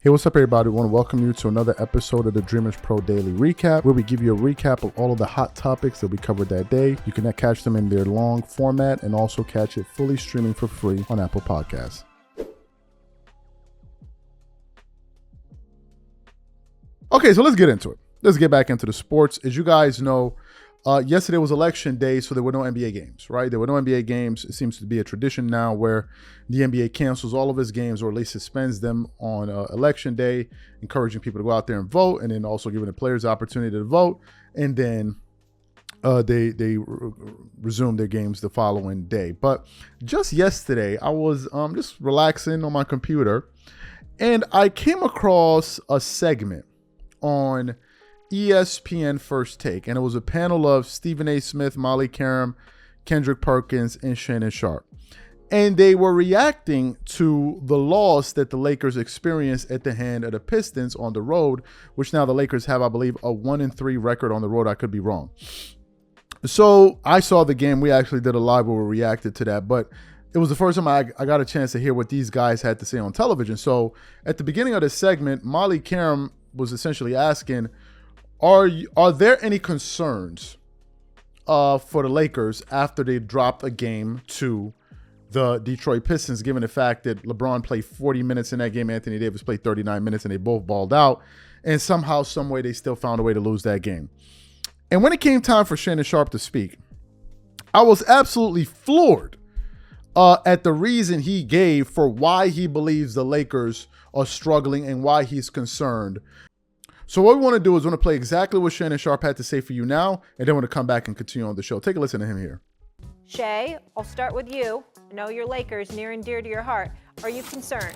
Hey, what's up, everybody? I want to welcome you to another episode of the Dreamerspro Daily Recap, where we give you a recap of all of the hot topics that we covered that day. You can catch them in their long format and also catch it fully streaming for free on Apple Podcasts. Okay, so let's get into it. Let's get back into the sports. As you guys know, yesterday was election day, so there were no NBA games, right? There were no NBA games. It seems to be a tradition now where the NBA cancels all of its games, or at least suspends them on election day, encouraging people to go out there and vote, and then also giving the players the opportunity to vote. And then they resume their games the following day. But just yesterday, I was just relaxing on my computer, and I came across a segment on ESPN First Take, and it was a panel of Stephen A. Smith, Molly Karam, Kendrick Perkins, and Shannon Sharpe. And they were reacting to the loss that the Lakers experienced at the hand of the Pistons on the road, which now the Lakers have, I believe, a 1-3 record on the road. I could be wrong. So I saw the game. We actually did a live where we reacted to that, but it was the first time I got a chance to hear what these guys had to say on television. So at the beginning of the segment, Molly Karam was essentially asking, Are there any concerns for the Lakers after they dropped a game to the Detroit Pistons, given the fact that LeBron played 40 minutes in that game, Anthony Davis played 39 minutes, and they both balled out, and somehow, some way, they still found a way to lose that game? And when it came time for Shannon Sharpe to speak, I was absolutely floored at the reason he gave for why he believes the Lakers are struggling and why he's concerned. So what we want to do is we want to play exactly what Shannon Sharpe had to say for you now, and then we're going to come back and continue on the show. Take a listen to him here. Shay, I'll start with you. I know your Lakers near and dear to your heart. Are you concerned?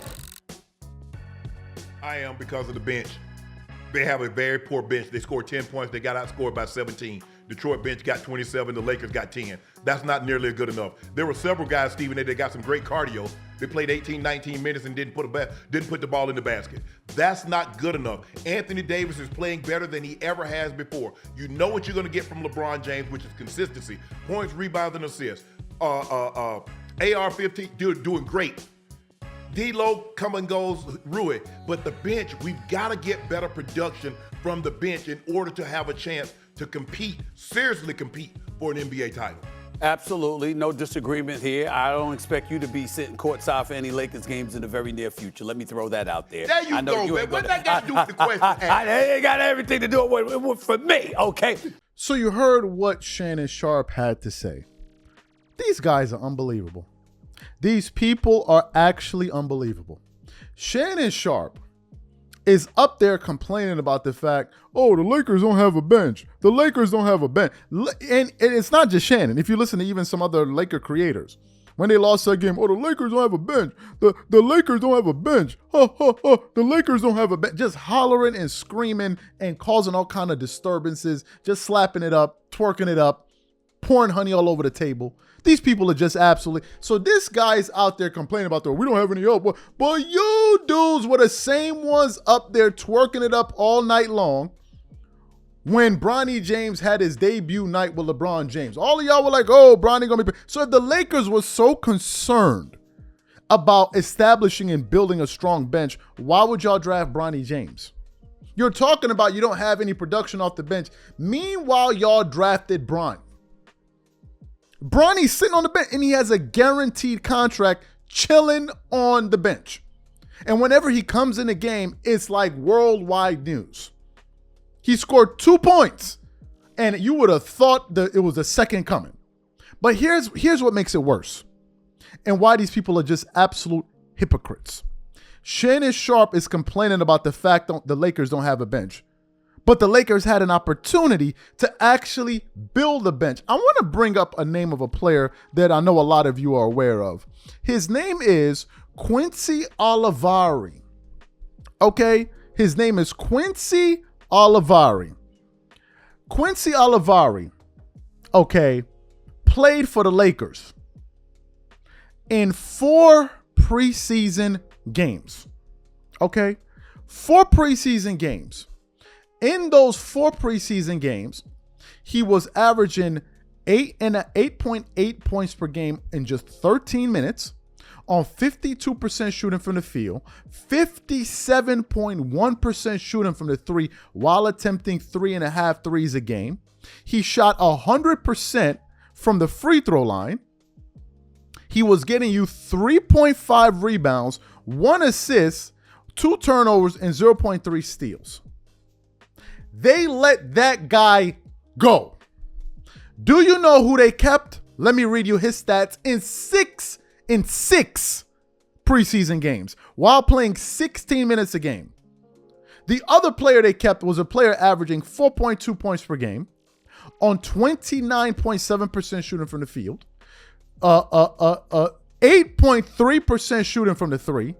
I am, because of the bench. They have a very poor bench. They scored 10 points. They got outscored by 17. Detroit bench got 27. The Lakers got 10. That's not nearly good enough. There were several guys, Stephen A., that got some great cardio. They played 18, 19 minutes and didn't put the ball in the basket. That's not good enough. Anthony Davis is playing better than he ever has before. You know what you're going to get from LeBron James, which is consistency. Points, rebounds, and assists. AR-15, doing great. D-Lo come and goes, Rui. But the bench, we've got to get better production from the bench in order to have a chance to compete, seriously compete for an NBA title. Absolutely. No disagreement here. I don't expect you to be sitting courtside for any Lakers games in the very near future. Let me throw that out there. There you go, man. What that got to do with the question? It got everything to do with for me, okay? So you heard what Shannon Sharpe had to say. These guys are unbelievable. These people are actually unbelievable. Shannon Sharpe is up there complaining about the fact, oh, the Lakers don't have a bench. The Lakers don't have a bench. And it's not just Shannon. If you listen to even some other Laker creators, when they lost that game, oh, the Lakers don't have a bench. The Lakers don't have a bench. The Lakers don't have a bench. Just hollering and screaming and causing all kind of disturbances, just slapping it up, twerking it up, pouring honey all over the table. These people are just absolutely... So this guy's out there complaining about we don't have any help. But you dudes were the same ones up there twerking it up all night long when Bronny James had his debut night with LeBron James. All of y'all were like, oh, Bronny gonna be... So if the Lakers were so concerned about establishing and building a strong bench, why would y'all draft Bronny James? You're talking about you don't have any production off the bench. Meanwhile, y'all drafted Bronny. Bronny's sitting on the bench, and he has a guaranteed contract chilling on the bench. And whenever he comes in the game, it's like worldwide news. He scored 2 points, and you would have thought that it was the second coming. But here's what makes it worse, and why these people are just absolute hypocrites. Shannon Sharpe is complaining about the fact that the Lakers don't have a bench. But the Lakers had an opportunity to actually build a bench. I want to bring up a name of a player that I know a lot of you are aware of. His name is Quincy Olivari. Okay? His name is Quincy Olivari. Quincy Olivari, okay, played for the Lakers in 4 preseason games. Okay? 4 preseason games. In those 4 preseason games, he was averaging 8.8 points per game in just 13 minutes, on 52% shooting from the field, 57.1% shooting from the three while attempting 3.5 threes a game. He shot 100% from the free throw line. He was getting you 3.5 rebounds, 1 assist, 2 turnovers, and 0.3 steals. They let that guy go. Do you know who they kept? Let me read you his stats in six preseason games while playing 16 minutes a game. The other player they kept was a player averaging 4.2 points per game on 29.7% shooting from the field, 8.3% shooting from the three,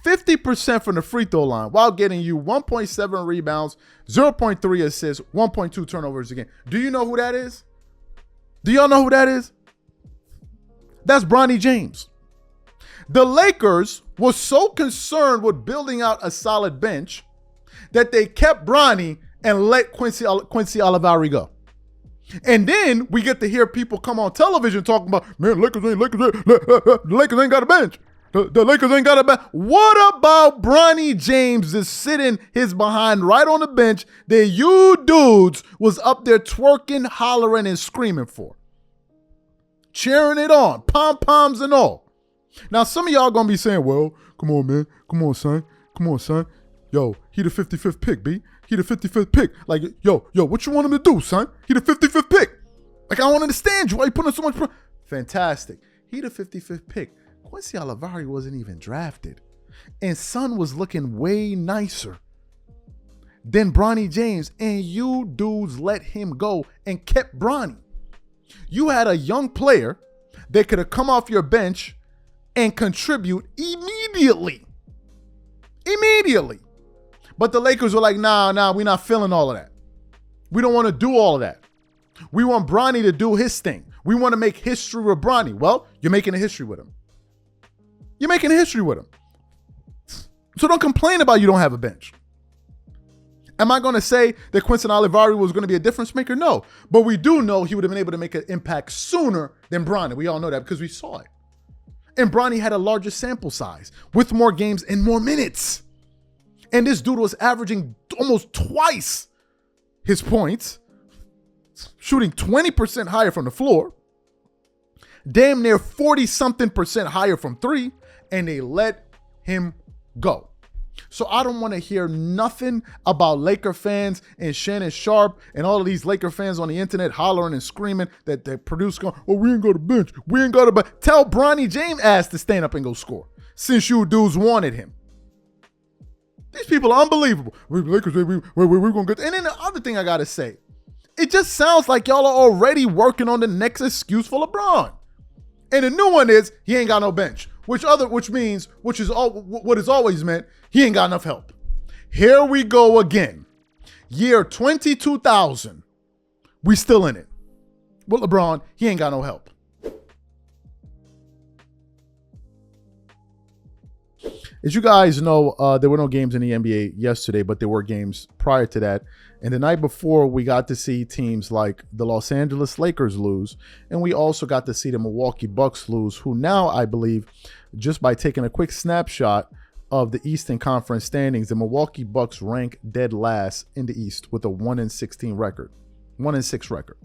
50% from the free throw line while getting you 1.7 rebounds, 0.3 assists, 1.2 turnovers a game. Do you know who that is? Do y'all know who that is? That's Bronny James. The Lakers were so concerned with building out a solid bench that they kept Bronny and let Quincy Olivari go. And then we get to hear people come on television talking about, man, the Lakers ain't got a bench. The Lakers ain't got a bench. What about Bronny James just sitting his behind right on the bench that you dudes was up there twerking, hollering, and screaming for? Cheering it on, pom-poms and all. Now, some of y'all gonna be saying, well, come on, man. Come on, son. Yo, he the 55th pick, B. He the 55th pick. Like, yo, what you want him to do, son? He the 55th pick. Like, I don't understand you. Why you putting so much pressure? Fantastic. He the 55th pick. Quincy Olivari wasn't even drafted. And Son was looking way nicer than Bronny James. And you dudes let him go and kept Bronny. You had a young player that could have come off your bench and contribute immediately. But the Lakers were like, nah, we're not feeling all of that. We don't want to do all of that. We want Bronny to do his thing. We want to make history with Bronny. Well, you're making a history with him. So don't complain about you don't have a bench. Am I going to say that Quincy Olivari was going to be a difference maker? No. But we do know he would have been able to make an impact sooner than Bronny. We all know that because we saw it. And Bronny had a larger sample size with more games and more minutes. And this dude was averaging almost twice his points, shooting 20% higher from the floor, damn near 40-something% higher from three, and they let him go. So I don't want to hear nothing about Laker fans and Shannon Sharpe and all of these Laker fans on the internet hollering and screaming that they produce, we ain't got a bench. Tell Bronny James ass to stand up and go score since you dudes wanted him. These people are unbelievable. We're going to get. And then the other thing I got to say, it just sounds like y'all are already working on the next excuse for LeBron. And the new one is he ain't got no bench, which is always meant he ain't got enough help. Here we go again. Year 22,000. We still in it. With LeBron, he ain't got no help. As you guys know, there were no games in the NBA yesterday, but there were games prior to that. And the night before, we got to see teams like the Los Angeles Lakers lose. And we also got to see the Milwaukee Bucks lose, who now, I believe, just by taking a quick snapshot of the Eastern Conference standings, the Milwaukee Bucks rank dead last in the East with a 1-16 record, 1-6 record.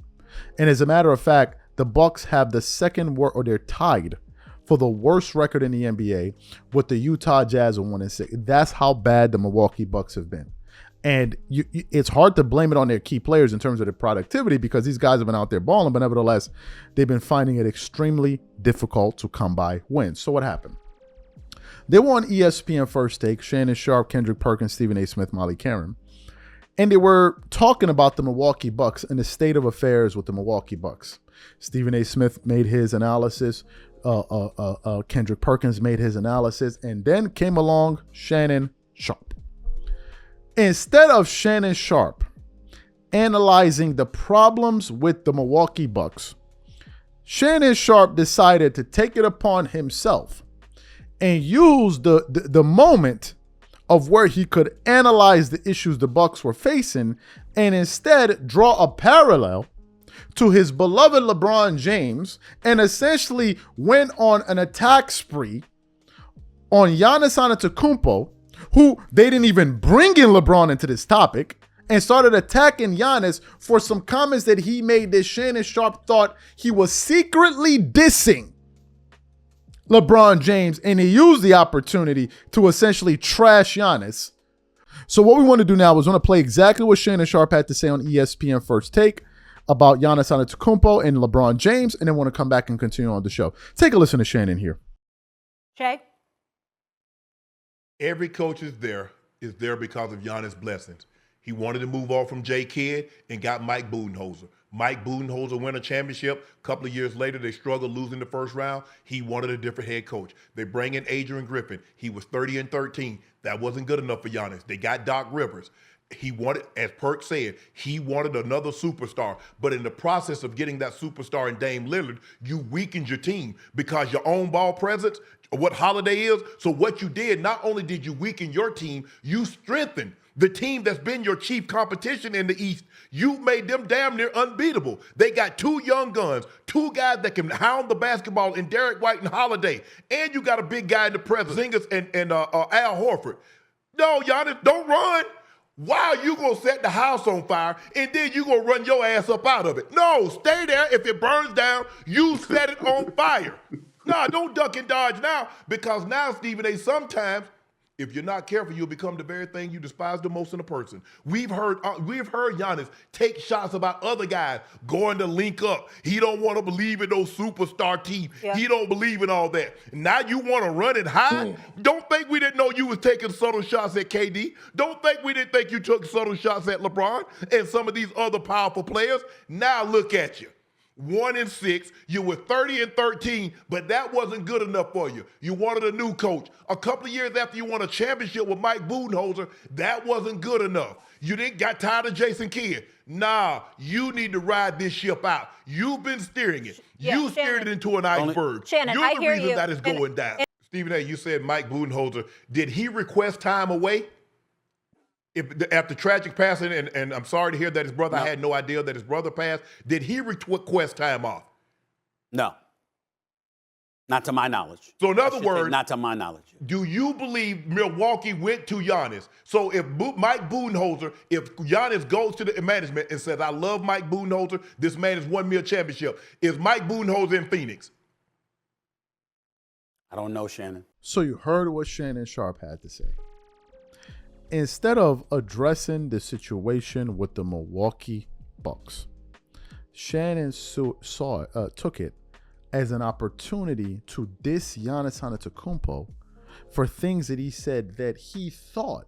And as a matter of fact, the Bucks have the second worst, or they're tied for the worst record in the NBA with the Utah Jazz at 1-6. That's how bad the Milwaukee Bucks have been. And it's hard to blame it on their key players in terms of their productivity because these guys have been out there balling, but nevertheless, they've been finding it extremely difficult to come by wins. So what happened? They were on ESPN First Take, Shannon Sharpe, Kendrick Perkins, Stephen A. Smith, Molly Karen. And they were talking about the Milwaukee Bucks and the state of affairs with the Milwaukee Bucks. Stephen A. Smith made his analysis. Kendrick Perkins made his analysis. And then came along Shannon Sharpe. Instead of Shannon Sharpe analyzing the problems with the Milwaukee Bucks, Shannon Sharpe decided to take it upon himself and use the moment of where he could analyze the issues the Bucks were facing and instead draw a parallel to his beloved LeBron James and essentially went on an attack spree on Giannis Antetokounmpo, who they didn't even bring in LeBron into this topic, and started attacking Giannis for some comments that he made that Shannon Sharpe thought he was secretly dissing LeBron James, and he used the opportunity to essentially trash Giannis. So what we want to do now is want to play exactly what Shannon Sharpe had to say on ESPN First Take about Giannis Antetokounmpo and LeBron James, and then want to come back and continue on the show. Take a listen to Shannon here. Shay? Every coach is there because of Giannis' blessings. He wanted to move off from J. Kidd and got Mike Budenholzer. Mike Budenholzer won a championship. A couple of years later, they struggled losing the first round. He wanted a different head coach. They bring in Adrian Griffin. He was 30-13. That wasn't good enough for Giannis. They got Doc Rivers. He wanted, as Perk said, he wanted another superstar. But in the process of getting that superstar in Dame Lillard, you weakened your team because your own ball presence, what Holiday is. So what you did, not only did you weaken your team, you strengthened the team that's been your chief competition in the East. You made them damn near unbeatable. They got two young guns, two guys that can hound the basketball in Derek White and Holiday. And you got a big guy in the presence, Zingers and Al Horford. No, Giannis, don't run. Why are you going to set the house on fire and then you going to run your ass up out of it? No, stay there. If it burns down, you set it on fire. No, don't duck and dodge now, because now, Stephen A., sometimes if you're not careful, you'll become the very thing you despise the most in a person. We've heard Giannis take shots about other guys going to link up. He don't want to believe in those superstar teams. Yeah. He don't believe in all that. Now you want to run and hide? Don't think we didn't know you was taking subtle shots at KD. Don't think we didn't think you took subtle shots at LeBron and some of these other powerful players. Now look at you. 1-6, you were 30-13, but that wasn't good enough for you. You wanted a new coach. A couple of years after you won a championship with Mike Budenholzer, that wasn't good enough. You didn't got tired of Jason Kidd. Nah, you need to ride this ship out. You've been steering it. Yeah, you steered it into an iceberg. Shannon, You're I the hear reason you. that is going down. Stephen A., you said Mike Budenholzer. Did he request time away? After tragic passing, and I'm sorry to hear that his brother, I had no idea that his brother passed, did he request time off? No. Not to my knowledge. So in other words, not to my knowledge. Do you believe Milwaukee went to Giannis? So if Mike Budenholzer, if Giannis goes to the management and says, I love Mike Budenholzer, this man has won me a championship, is Mike Budenholzer in Phoenix? I don't know, Shannon. So you heard what Shannon Sharpe had to say. Instead of addressing the situation with the Milwaukee Bucks, Shannon took it as an opportunity to diss Giannis Antetokounmpo for things that he said that he thought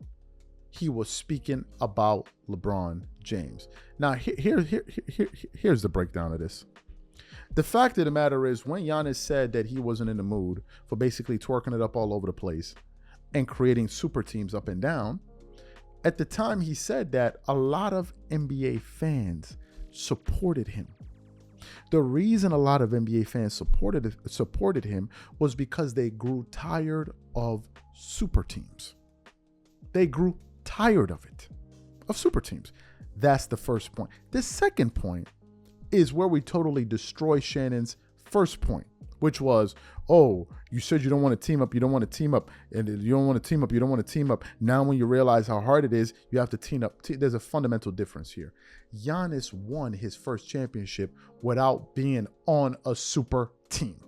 he was speaking about LeBron James. Now, here's the breakdown of this. The fact of the matter is, when Giannis said that he wasn't in the mood for basically twerking it up all over the place and creating super teams up and down, at the time he said that, a lot of NBA fans supported him. The reason a lot of NBA fans supported him was because they grew tired of super teams. They grew tired of it, of super teams. That's the first point. The second point is where we totally destroy Shannon's first point, which was, oh, you said you don't want to team up, you don't want to team up, and you don't want to team up, you don't want to team up. Now when you realize how hard it is, you have to team up. There's a fundamental difference here. Giannis won his first championship without being on a super team.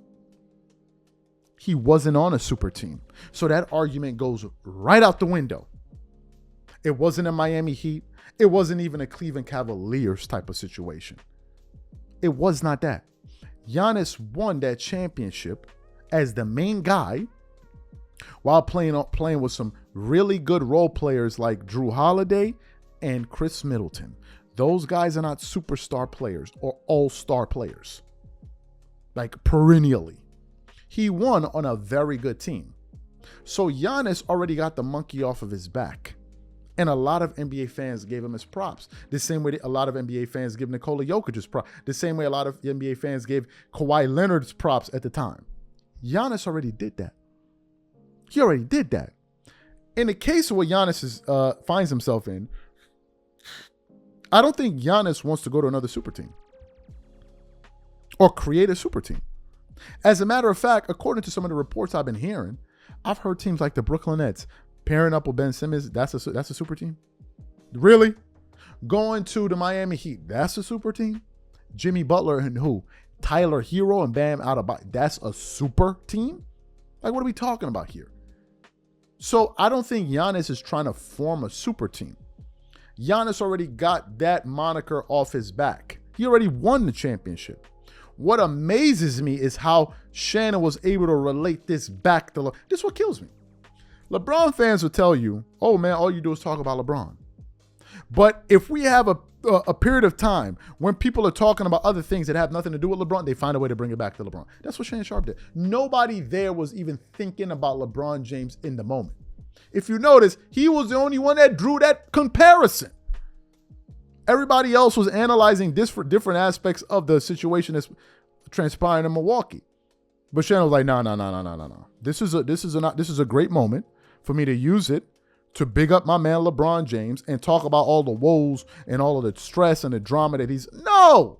He wasn't on a super team. So that argument goes right out the window. It wasn't a Miami Heat. It wasn't even a Cleveland Cavaliers type of situation. It was not that. Giannis won that championship as the main guy while playing with some really good role players like Drew Holiday and Chris Middleton. Those guys are not superstar players or all-star players, like perennially. He won on a very good team. So Giannis already got the monkey off of his back. And a lot of NBA fans gave him his props. The same way a lot of NBA fans give Nikola Jokic's props. The same way a lot of NBA fans gave Kawhi Leonard's props at the time. Giannis already did that. He already did that. In the case of what Giannis finds himself in, I don't think Giannis wants to go to another super team. or create a super team. As a matter of fact, according to some of the reports I've been hearing, I've heard teams like the Brooklyn Nets pairing up with Ben Simmons. That's a super team. Really? Going to the Miami Heat. That's a super team. Jimmy Butler and who? Tyler Hero and Bam Adebayo. That's a super team? Like, what are we talking about here? So I don't think Giannis is trying to form a super team. Giannis already got that moniker off his back. He already won the championship. What amazes me is how Shannon was able to relate this back to this is what kills me. LeBron fans will tell you, oh man, all you do is talk about LeBron. But if we have a period of time when people are talking about other things that have nothing to do with LeBron, they find a way to bring it back to LeBron. That's what Shannon Sharpe did. Nobody there was even thinking about LeBron James in the moment. If you notice, he was the only one that drew that comparison. Everybody else was analyzing different aspects of the situation that's transpiring in Milwaukee. But Shannon was like, no. This is a great moment for me to use it to big up my man LeBron James and talk about all the woes and all of the stress and the drama that he's. No!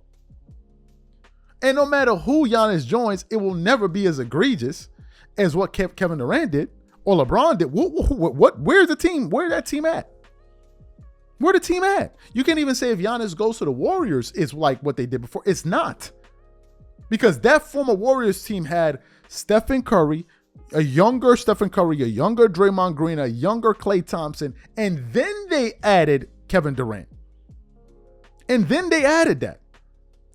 And no matter who Giannis joins, it will never be as egregious as what Kevin Durant did or LeBron did. Where's the team? Where's that team at? Where the team at? You can't even say if Giannis goes to the Warriors is like what they did before. It's not. Because that former Warriors team had Stephen Curry, a younger Stephen Curry, a younger Draymond Green, a younger Klay Thompson, and then they added Kevin Durant. And then they added that.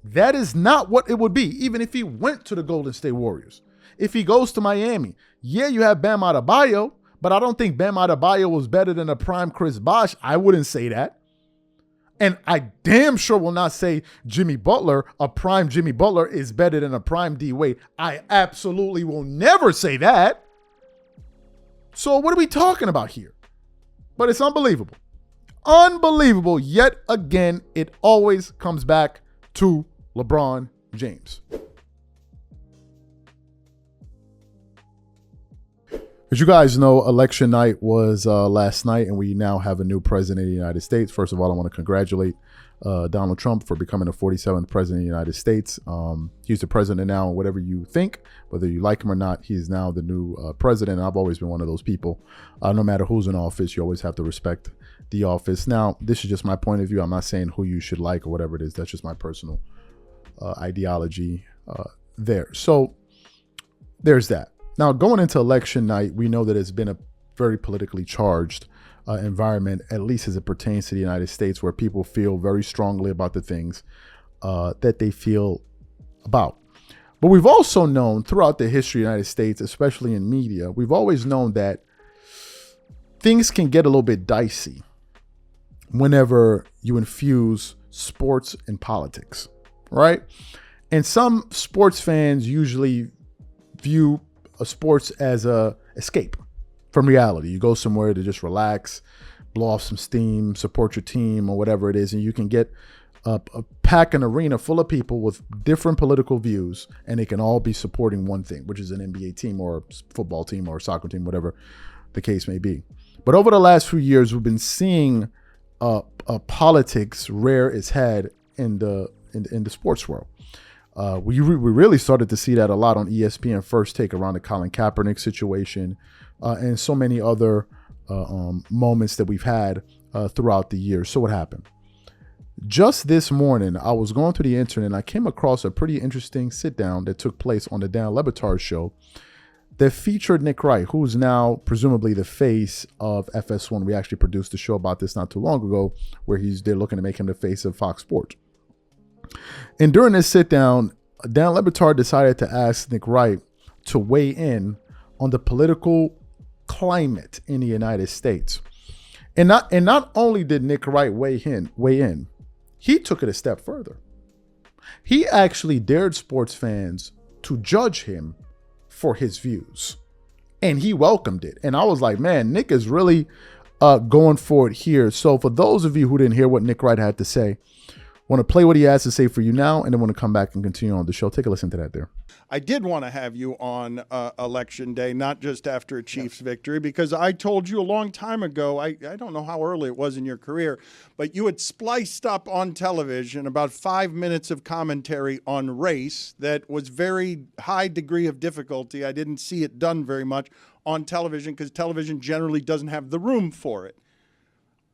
That is not what it would be, even if he went to the Golden State Warriors. If he goes to Miami, yeah, you have Bam Adebayo, but I don't think Bam Adebayo was better than a prime Chris Bosh. I wouldn't say that. And I damn sure will not say Jimmy Butler, a prime Jimmy Butler is better than a prime D Wade. I absolutely will never say that. So what are we talking about here? But it's unbelievable. Unbelievable. Yet again, it always comes back to LeBron James. As you guys know, election night was last night, and we now have a new president of the United States. First of all, I want to congratulate Donald Trump for becoming the 47th president of the United States. He's the president now, and whatever you think, whether you like him or not, he's now the new president. And I've always been one of those people. No matter who's in office, you always have to respect the office. Now, this is just my point of view. I'm not saying who you should like or whatever it is. That's just my personal ideology there. So there's that. Now, going into election night, we know that it's been a very politically charged environment, at least as it pertains to the United States, where people feel very strongly about the things that they feel about. But we've also known throughout the history of the United States, especially in media, we've always known that things can get a little bit dicey whenever you infuse sports and politics, right? And some sports fans usually view sports as a escape from reality. You go somewhere to just relax, blow off some steam, support your team or whatever it is, and you can get pack an arena full of people with different political views, and they can all be supporting one thing, which is an NBA team or a football team or a soccer team, whatever the case may be. But over the last few years, we've been seeing politics rear its head in the sports world. We really started to see that a lot on ESPN First Take around the Colin Kaepernick situation and so many other moments that we've had throughout the years. So what happened? Just this morning, I was going through the internet and I came across a pretty interesting sit down that took place on the Dan Le Batard show that featured Nick Wright, who's now presumably the face of FS1. We actually produced a show about this not too long ago where they're looking to make him the face of Fox Sports. And during this sit down, Dan Le Batard decided to ask Nick Wright to weigh in on the political climate in the United States. And not only did Nick Wright weigh in, he took it a step further. He actually dared sports fans to judge him for his views. And he welcomed it. And I was like, man, Nick is really going for it here. So for those of you who didn't hear what Nick Wright had to say, Want to play what he has to say for you now, and then want to come back and continue on the show. Take a listen to that there. I did want to have you on Election Day, not just after a Chiefs victory, because I told you a long time ago, I don't know how early it was in your career, but you had spliced up on television about 5 minutes of commentary on race that was very high degree of difficulty. I didn't see it done very much on television because television generally doesn't have the room for it.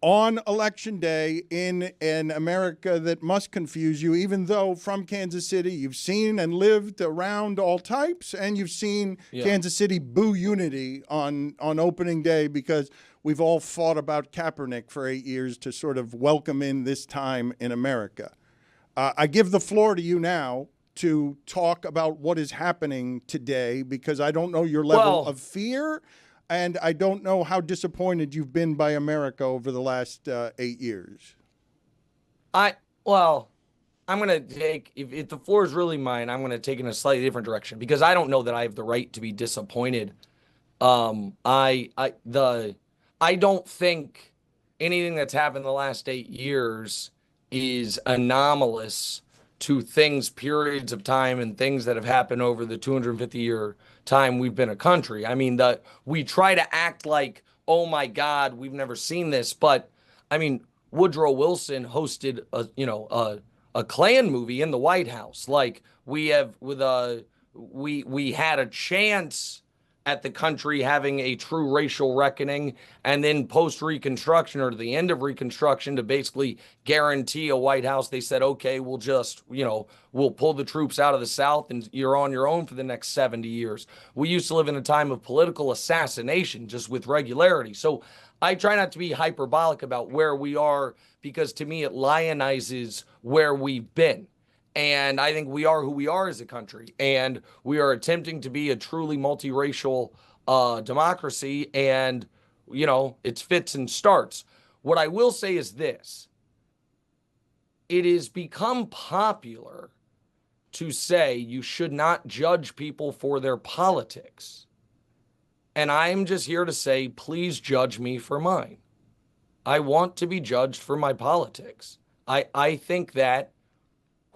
On Election Day in an America that must confuse you, even though from Kansas City you've seen and lived around all types, and you've seen Kansas City boo unity on opening day because we've all fought about Kaepernick for 8 years to sort of welcome in this time in America. I give the floor to you now to talk about what is happening today, because I don't know your level of fear, and I don't know how disappointed you've been by America over the last 8 years. I'm going to take, if the floor is really mine, I'm going to take it in a slightly different direction, because I don't know that I have the right to be disappointed. I don't think anything that's happened in the last 8 years is anomalous to periods of time and things that have happened over the 250-year time we've been a country. I mean, we try to act like, oh my God, we've never seen this. But I mean, Woodrow Wilson hosted a Klan movie in the White House. Like we had a chance at the country having a true racial reckoning, and then post-Reconstruction, or the end of Reconstruction, to basically guarantee a White House, they said, okay, we'll pull the troops out of the South and you're on your own for the next 70 years. We used to live in a time of political assassination just with regularity. So I try not to be hyperbolic about where we are, because to me it lionizes where we've been. And I think we are who we are as a country, and we are attempting to be a truly multiracial democracy, and, it's fits and starts. What I will say is this: it has become popular to say you should not judge people for their politics. And I am just here to say, please judge me for mine. I want to be judged for my politics. I think that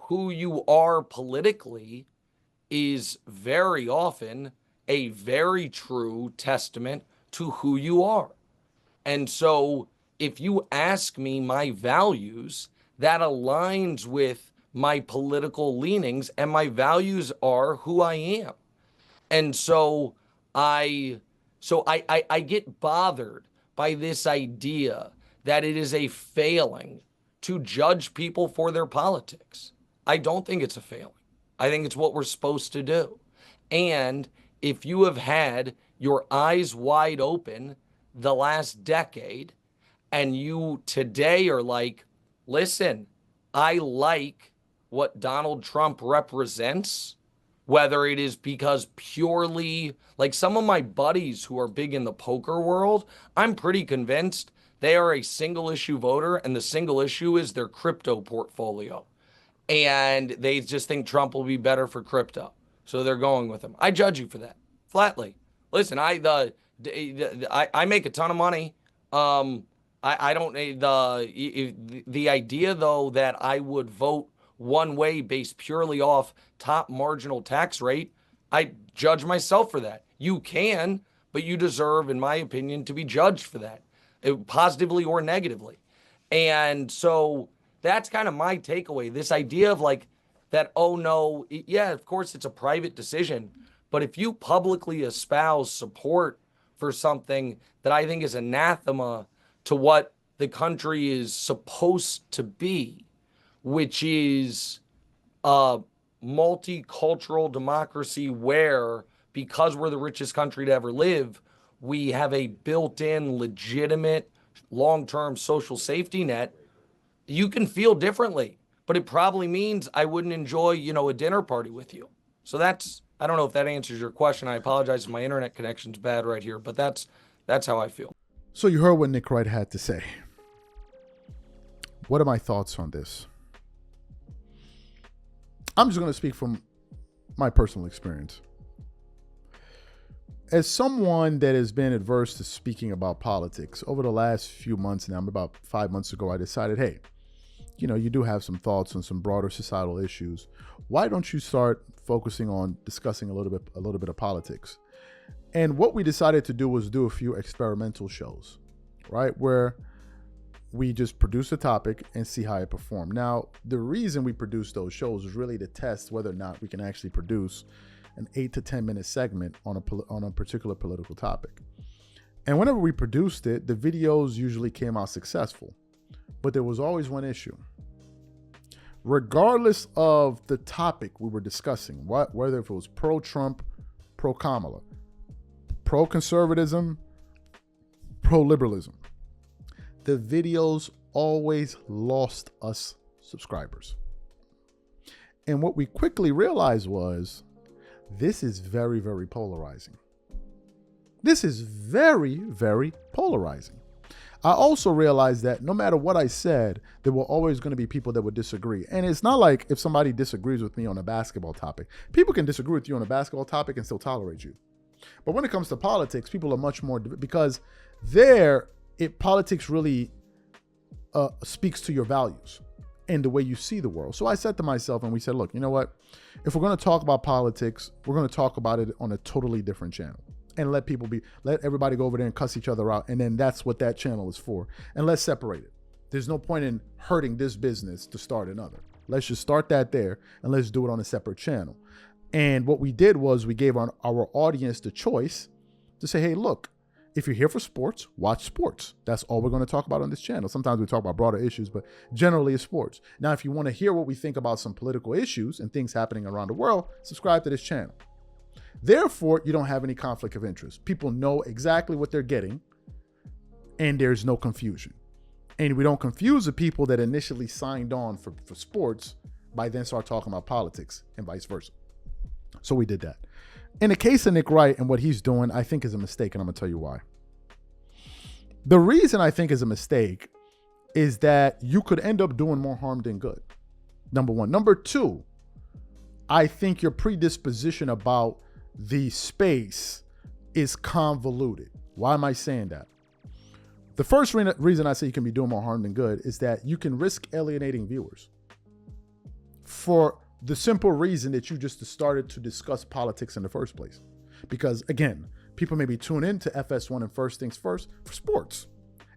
who you are politically is very often a very true testament to who you are. And so if you ask me my values, that aligns with my political leanings, and my values are who I am. And so I get bothered by this idea that it is a failing to judge people for their politics. I don't think it's a failing. I think it's what we're supposed to do. And if you have had your eyes wide open the last decade, and you today are like, listen, I like what Donald Trump represents, whether it is because purely, like some of my buddies who are big in the poker world, I'm pretty convinced they are a single issue voter, and the single issue is their crypto portfolio. And they just think Trump will be better for crypto, so they're going with him. I judge you for that, flatly. Listen, I make a ton of money. I don't, the idea though that I would vote one way based purely off top marginal tax rate, I judge myself for that. You can, but you deserve, in my opinion, to be judged for that, positively or negatively. And so that's kind of my takeaway. This idea of like that, oh no, yeah, of course it's a private decision, but if you publicly espouse support for something that I think is anathema to what the country is supposed to be, which is a multicultural democracy where, because we're the richest country to ever live, we have a built-in, legitimate, long-term social safety net, you can feel differently, but it probably means I wouldn't enjoy, a dinner party with you. So I don't know if that answers your question. I apologize if my internet connection's bad right here, but that's how I feel. So you heard what Nick Wright had to say. What are my thoughts on this? I'm just going to speak from my personal experience. As someone that has been adverse to speaking about politics over the last few months now, about 5 months ago, I decided, hey, you do have some thoughts on some broader societal issues. Why don't you start focusing on discussing a little bit of politics? And what we decided to do was do a few experimental shows, right? Where we just produce a topic and see how it performed. Now, the reason we produced those shows is really to test whether or not we can actually produce an 8 to 10 minute segment on a particular political topic. And whenever we produced it, the videos usually came out successful. But there was always one issue. Regardless of the topic we were discussing, whether if it was pro-Trump, pro-Kamala, pro-conservatism, pro-liberalism, the videos always lost us subscribers. And what we quickly realized was, this is very, very polarizing. This is very, very polarizing. I also realized that no matter what I said, there were always going to be people that would disagree. And it's not like if somebody disagrees with me on a basketball topic, people can disagree with you on a basketball topic and still tolerate you. But when it comes to politics, people are much more, because politics really speaks to your values and the way you see the world. So I said to myself, and we said, look, you know what? If we're going to talk about politics, we're going to talk about it on a totally different channel. And let everybody go over there and cuss each other out. And then that's what that channel is for. And let's separate it. There's no point in hurting this business to start another. Let's just start that there and let's do it on a separate channel. And what we did was we gave our audience the choice to say, hey, look, if you're here for sports, watch sports. That's all we're going to talk about on this channel. Sometimes we talk about broader issues, but generally it's sports. Now, if you want to hear what we think about some political issues and things happening around the world, subscribe to this channel. Therefore, you don't have any conflict of interest. People know exactly what they're getting, and there's no confusion. And we don't confuse the people that initially signed on for sports by then start talking about politics and vice versa. So we did that. In the case of Nick Wright and what he's doing, I think is a mistake, and I'm going to tell you why. The reason I think is a mistake is that you could end up doing more harm than good. Number one. Number two, I think your predisposition about the space is convoluted. Why am I saying that? The first reason I say you can be doing more harm than good is that you can risk alienating viewers for the simple reason that you just started to discuss politics in the first place. Because again, people maybe tune in to FS1 and First Things First for sports.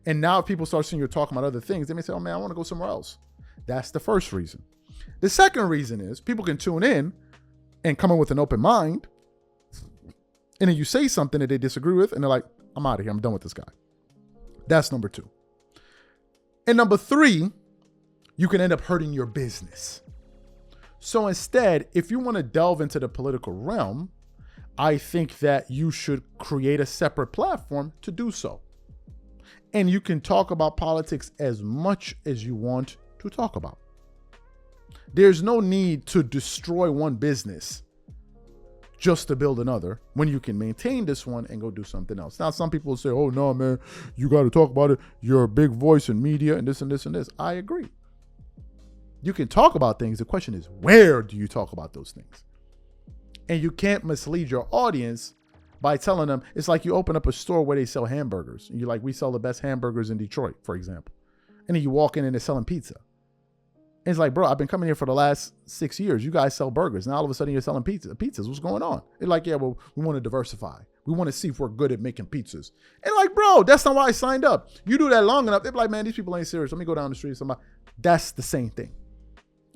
And now if people start seeing you talking about other things, they may say, oh man, I want to go somewhere else. That's the first reason. The second reason is people can tune in and come in with an open mind. And then you say something that they disagree with, and they're like, I'm out of here. I'm done with this guy. That's number two. And number three, you can end up hurting your business. So instead, if you want to delve into the political realm, I think that you should create a separate platform to do so. And you can talk about politics as much as you want to talk about. There's no need to destroy one business just to build another when you can maintain this one and go do something else. Now, some people say, oh no, man, you got to talk about it. You're a big voice in media and this and this and this. I agree. You can talk about things. The question is, where do you talk about those things? And you can't mislead your audience by telling them, it's like you open up a store where they sell hamburgers. And you're like, we sell the best hamburgers in Detroit, for example. And then you walk in and they're selling pizza. And it's like, bro, I've been coming here for the last 6 years. You guys sell burgers. Now all of a sudden you're selling pizzas. What's going on? They're like, yeah, well, we want to diversify. We want to see if we're good at making pizzas. And like, bro, that's not why I signed up. You do that long enough, they're like, man, these people ain't serious. Let me go down the street. That's the same thing.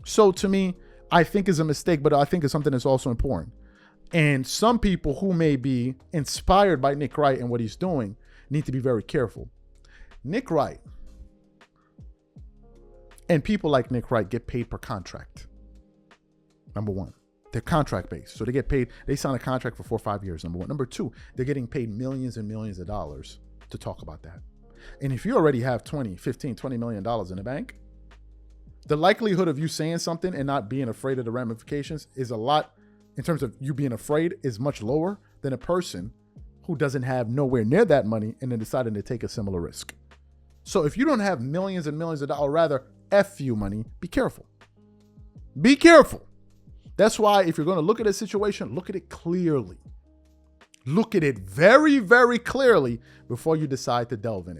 So to me, I think it's a mistake, but I think it's something that's also important. And some people who may be inspired by Nick Wright and what he's doing need to be very careful. Nick Wright and people like Nick Wright get paid per contract. Number one, they're contract based. So they get paid, they sign a contract for 4 or 5 years, number one. Number two, they're getting paid millions and millions of dollars to talk about that. And if you already have 20, 15, $20 million in the bank, the likelihood of you saying something and not being afraid of the ramifications is a lot, in terms of you being afraid, is much lower than a person who doesn't have nowhere near that money and then deciding to take a similar risk. So if you don't have millions and millions of dollars, or rather F you money, be careful. Be careful. That's why if you're going to look at a situation, look at it clearly. Look at it very, very clearly before you decide to delve in it.